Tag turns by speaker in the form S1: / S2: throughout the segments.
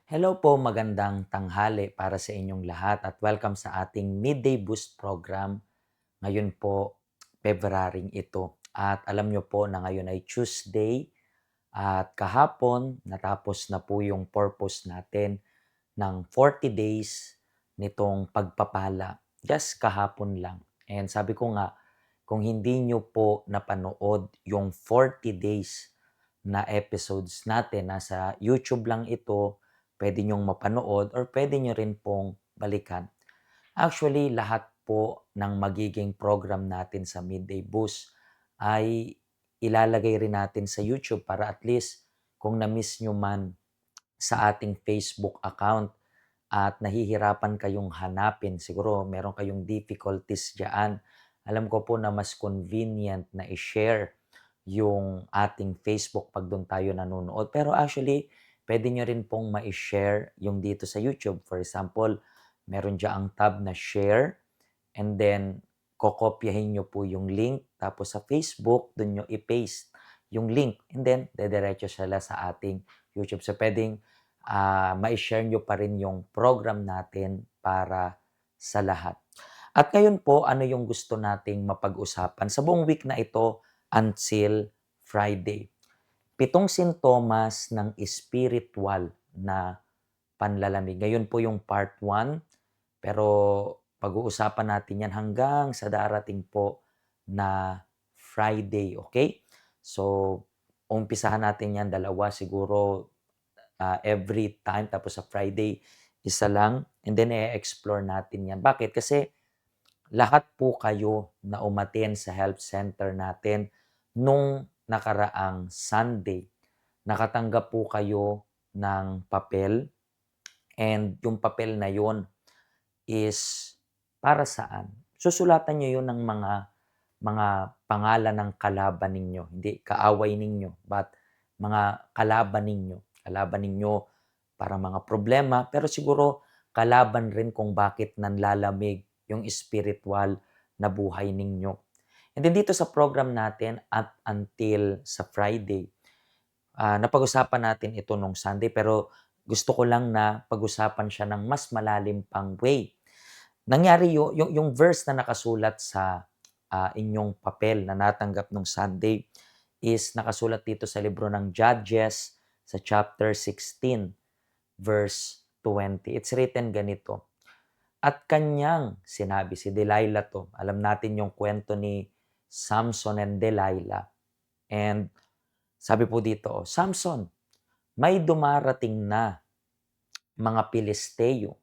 S1: Hello po, magandang tanghali para sa inyong lahat at welcome sa ating Midday Boost program. Ngayon po, February ito. At alam nyo po na ngayon ay Tuesday at kahapon natapos na po yung purpose natin ng 40 days nitong pagpapala. Just kahapon lang. And sabi ko nga, kung hindi nyo po napanood yung 40 days na episodes natin, nasa YouTube lang ito, pwede nyong mapanood or pwede nyo rin pong balikan. Actually, lahat po ng magiging program natin sa Midday Boost ay ilalagay rin natin sa YouTube para at least kung na-miss nyo man sa ating Facebook account at nahihirapan kayong hanapin, siguro meron kayong difficulties diyan. Alam ko po na mas convenient na i-share yung ating Facebook pag doon tayo nanonood. Pero actually, pwede nyo rin pong ma-share yung dito sa YouTube. For example, meron dyan ang tab na share and then kokopyahin nyo po yung link. Tapos sa Facebook, doon nyo i-paste yung link and then dediretso sila sa ating YouTube. So pwedeng ma-share nyo pa rin yung program natin para sa lahat. At ngayon po, ano yung gusto nating mapag-usapan sa buong week na ito until Friday? 7 sintomas ng spiritual na panlalamig. Ngayon po yung part 1, pero pag-uusapan natin yan hanggang sa darating po na Friday, okay? So, umpisahan natin yan dalawa siguro every time. Tapos sa Friday, isa lang. And then, i-explore natin yan. Bakit? Kasi lahat po kayo na umaten sa health center natin nung nakaraang Sunday. Nakatanggap po kayo ng papel and yung papel na yon is para saan? Susulatan niyo yun ng mga pangalan ng kalaban ninyo, hindi kaaway ninyo, but mga kalaban ninyo. Kalaban ninyo para mga problema, pero siguro kalaban rin kung bakit nanlalamig yung spiritual na buhay ninyo. And then dito sa program natin at until sa Friday, napag-usapan natin ito nung Sunday pero gusto ko lang na pag-usapan siya ng mas malalim pang way. Nangyari yung verse na nakasulat sa inyong papel na natanggap nung Sunday is nakasulat dito sa libro ng Judges sa chapter 16 verse 20. It's written ganito. At kanyang sinabi, si Delilah to. Alam natin yung kwento ni Samson and Delilah. And sabi po dito, Samson, may dumarating na mga Pilisteo.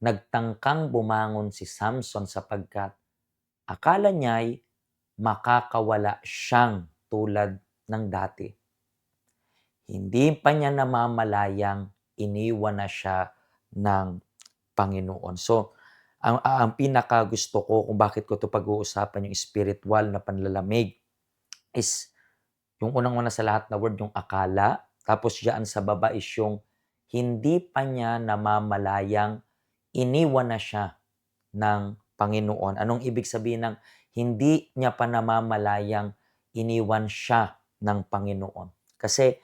S1: Nagtangkang bumangon si Samson sapagkat akala niya'y makakawala siyang tulad ng dati. Hindi pa niya namamalayang iniwan na siya ng Panginoon. So, ang pinakagusto ko kung bakit ko 'to pag-uusapan yung spiritual na panlalamig is yung unang-una sa lahat na word yung akala, tapos diyaan sa baba is yung hindi pa niya namamalayang iniwan na siya ng Panginoon. Anong ibig sabihin ng hindi niya pa namamalayang iniwan siya ng Panginoon? Kasi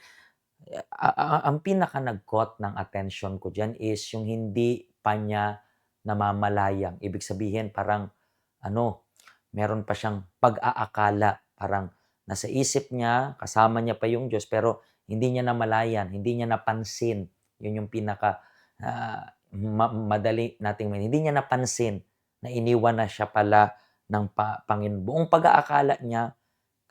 S1: ang pinaka nag-caught ng attention ko diyan is yung hindi pa niya namamalayang. Ibig sabihin parang ano, meron pa siyang pag-aakala, parang nasa isip niya, kasama niya pa yung Diyos, pero hindi niya namalayan, hindi niya napansin. Yun yung pinaka madali nating hindi niya napansin na iniwan na siya pala ng Panginoon. Buong pag-aakala niya,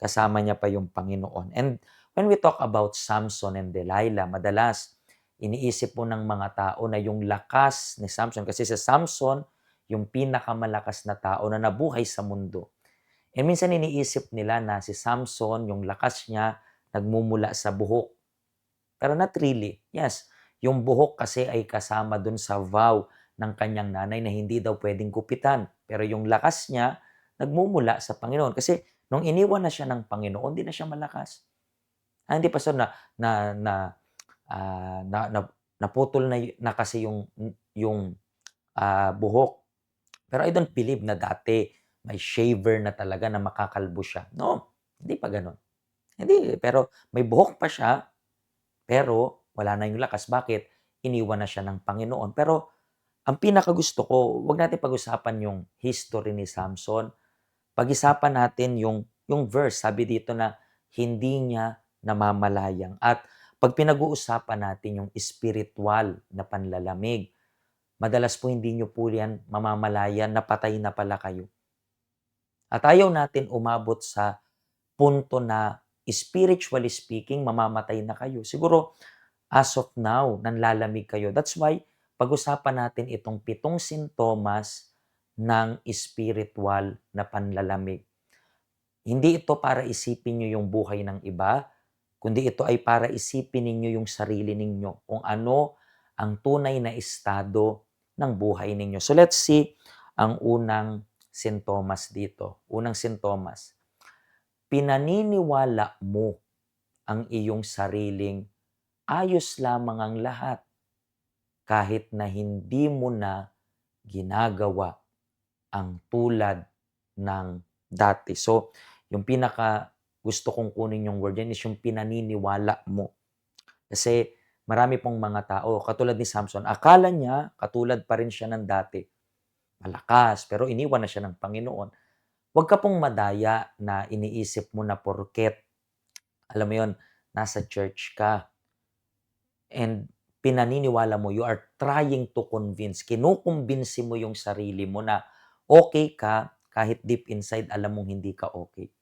S1: kasama niya pa yung Panginoon. And when we talk about Samson and Delilah, madalas iniisip po ng mga tao na yung lakas ni Samson, kasi si Samson, yung pinakamalakas na tao na nabuhay sa mundo. And minsan iniisip nila na si Samson, yung lakas niya, nagmumula sa buhok. Pero not really. Yes, yung buhok kasi ay kasama dun sa vow ng kanyang nanay na hindi daw pwedeng gupitan. Pero yung lakas niya, nagmumula sa Panginoon. Kasi nung iniwan na siya ng Panginoon, di na siya malakas. Hindi pa so na na na na naputol na kasi yung buhok. Pero I don't believe na dati may shaver na talaga na makakalbo siya. No, hindi pa gano'n. Hindi, pero may buhok pa siya, pero wala na yung lakas. Bakit? iniwan na siya ng Panginoon. Pero ang pinakagusto ko, wag natin pag-usapan yung history ni Samson. Pag-isapan natin yung verse. Sabi dito na hindi niya namamalayang. At pag pinag-uusapan natin yung spiritual na panlalamig, madalas po hindi nyo po yan mamamalayan, napatay na pala kayo. At ayaw natin umabot sa punto na spiritually speaking, mamamatay na kayo. Siguro, as of now, nanlalamig kayo. That's why, pag-usapan natin itong 7 sintomas ng spiritual na panlalamig. Hindi ito para isipin nyo yung buhay ng iba, kundi ito ay para isipin ninyo yung sarili ninyo, kung ano ang tunay na estado ng buhay ninyo. So let's see ang unang sintomas dito. Unang sintomas, pinaniniwala mo ang iyong sariling ayos lamang ang lahat kahit na hindi mo na ginagawa ang tulad ng dati. So, yung pinaka gusto kong kunin yung word yan is yung pinaniniwala mo. Kasi marami pong mga tao, katulad ni Samson, akala niya katulad pa rin siya ng dati. Malakas, pero iniwan na siya ng Panginoon. Huwag ka pong madaya na iniisip mo na porket, alam mo yon, nasa church ka and pinaniniwala mo, you are trying to convince, kinukumbinsi mo yung sarili mo na okay ka kahit deep inside alam mong hindi ka okay.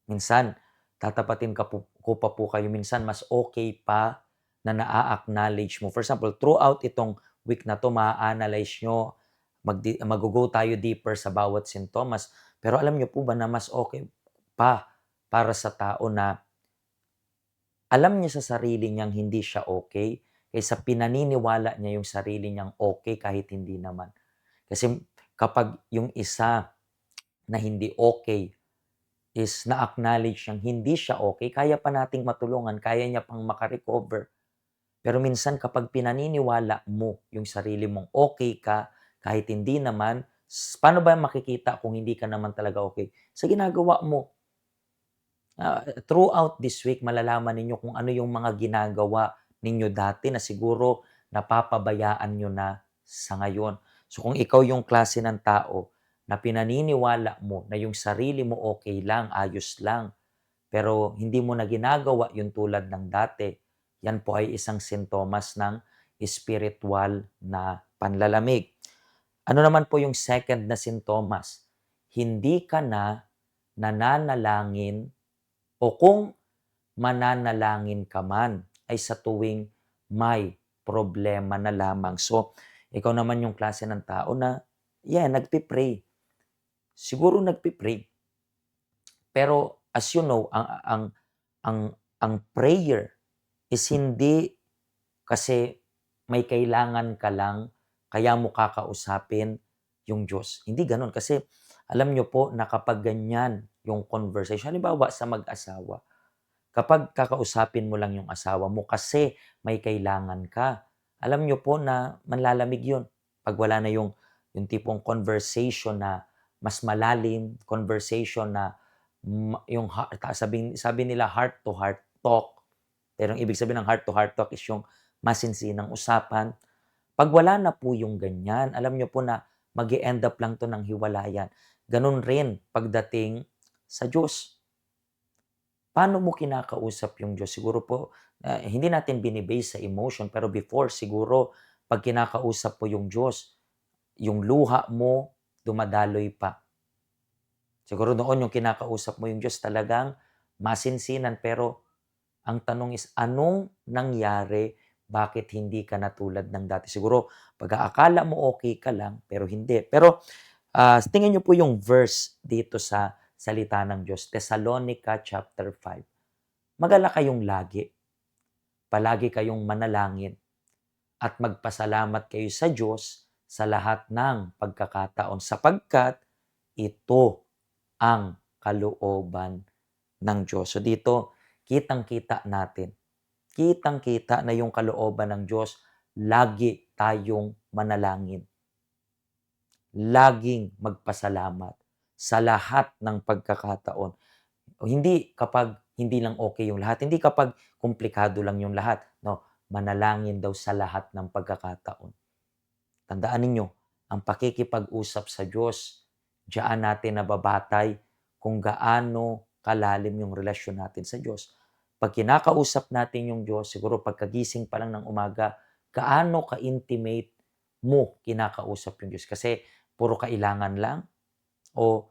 S1: Minsan, tatapatin ko pa po kayo, minsan mas okay pa na naa-acknowledge mo. For example, throughout itong week na to, ma-analyze nyo, mag-go tayo deeper sa bawat sintomas. Pero alam nyo po ba na mas okay pa para sa tao na alam niya sa sarili niyang hindi siya okay, kaysa pinaniniwala niya yung sarili niyang okay kahit hindi naman. Kasi kapag yung isa na hindi okay is na-acknowledge niyang hindi siya okay, kaya pa nating matulungan, kaya niya pang makarecover. Pero minsan kapag pinaniniwala mo yung sarili mong okay ka, kahit hindi naman, paano ba makikita kung hindi ka naman talaga okay? Sa ginagawa mo. Throughout this week, malalaman ninyo kung ano yung mga ginagawa ninyo dati na siguro napapabayaan nyo na sa ngayon. So kung ikaw yung klase ng tao na pinaniniwala mo na yung sarili mo okay lang, ayos lang, pero hindi mo na ginagawa yung tulad ng dati, yan po ay isang sintomas ng spiritual na panlalamig. Ano naman po yung second na sintomas? Hindi ka na nananalangin o kung mananalangin ka man ay sa tuwing may problema na lamang. So, ikaw naman yung klase ng tao na, nagpipray. Siguro nagpipray. Pero as you know, ang, ang prayer is hindi kasi may kailangan ka lang, kaya mo kakausapin yung Diyos. Hindi ganun. Kasi alam nyo po na kapag ganyan yung conversation, halimbawa sa mag-asawa, kapag kakausapin mo lang yung asawa mo kasi may kailangan ka, alam nyo po na manlalamig yun. Pag wala na yung tipong conversation na mas malalim, conversation na sabi nila heart to heart talk. Pero ang ibig sabihin ng heart to heart talk is yung masinsinang usapan. Pag wala na po yung ganyan, alam nyo po na mag end up lang to ng hiwalayan. Ganun rin pagdating sa Diyos. Paano mo kinakausap yung Diyos? Siguro po, hindi natin binibase sa emotion, pero before siguro, pag kinakausap po yung Diyos, yung luha mo, dumadaloy pa. Siguro noon yung kinakausap mo yung Diyos talagang masinsinan, pero ang tanong is, anong nangyari? Bakit hindi ka na tulad ng dati? Siguro, pag-aakala mo okay ka lang, pero hindi. Pero, tingnan niyo po yung verse dito sa salita ng Diyos, Thessalonica chapter 5. Magala kayong lagi, palagi kayong manalangin, at magpasalamat kayo sa Diyos sa lahat ng pagkakataon, sapagkat ito ang kalooban ng Diyos. So dito, kitang-kita na yung kalooban ng Diyos, lagi tayong manalangin. Laging magpasalamat sa lahat ng pagkakataon. O hindi kapag hindi lang okay yung lahat, hindi kapag komplikado lang yung lahat, no? manalangin daw sa lahat ng pagkakataon. Tandaan ninyo, ang pakikipag-usap sa Diyos, diyan natin nababatay kung gaano kalalim yung relasyon natin sa Diyos. Pag kinakausap natin yung Diyos, siguro pagkagising pa lang ng umaga, gaano ka-intimate mo kinakausap yung Diyos. Kasi puro kailangan lang o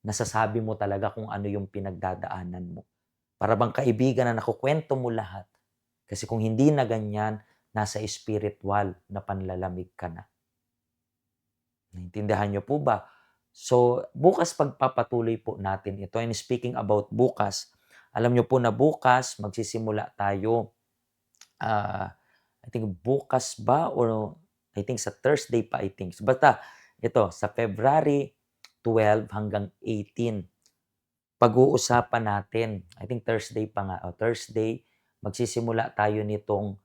S1: nasasabi mo talaga kung ano yung pinagdadaanan mo. Para bang kaibigan na nakukwento mo lahat. Kasi kung hindi na ganyan, nasa spiritual na panlalamig ka na. Naintindihan niyo po ba? So, bukas pagpapatuloy po natin ito. And speaking about bukas, alam niyo po na bukas magsisimula tayo, I think bukas ba or I think sa Thursday pa I think. Basta ito, sa February 12 hanggang 18, pag-uusapan natin, I think Thursday pa nga, Thursday, magsisimula tayo nitong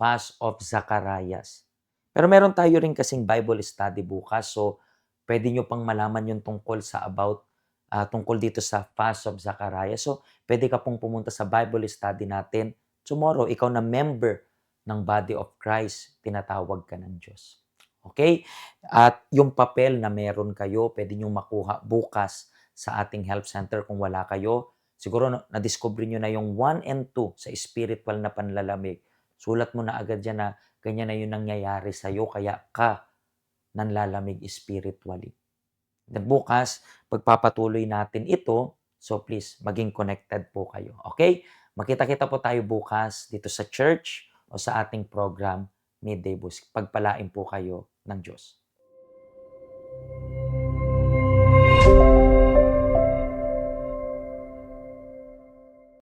S1: Fast of Zacarias. Pero meron tayo rin kasing Bible study bukas, so pwede nyo pang malaman yung tungkol sa tungkol dito sa Fast of Zacarias. So, pwede ka pong pumunta sa Bible study natin. Tomorrow, ikaw na member ng Body of Christ, tinatawag ka ng Diyos. Okay? At yung papel na meron kayo, pwede nyo makuha bukas sa ating health center kung wala kayo. Siguro na-discover nyo na yung 1 and 2 sa spiritual na panlalamig. Sulat mo na agad dyan na ganyan na yung nangyayari sa'yo, kaya ka nanlalamig spiritually. Then bukas, pagpapatuloy natin ito, so please, maging connected po kayo. Okay? Makita-kita po tayo bukas dito sa church o sa ating program, Midday Boost. Pagpalain po kayo ng Diyos.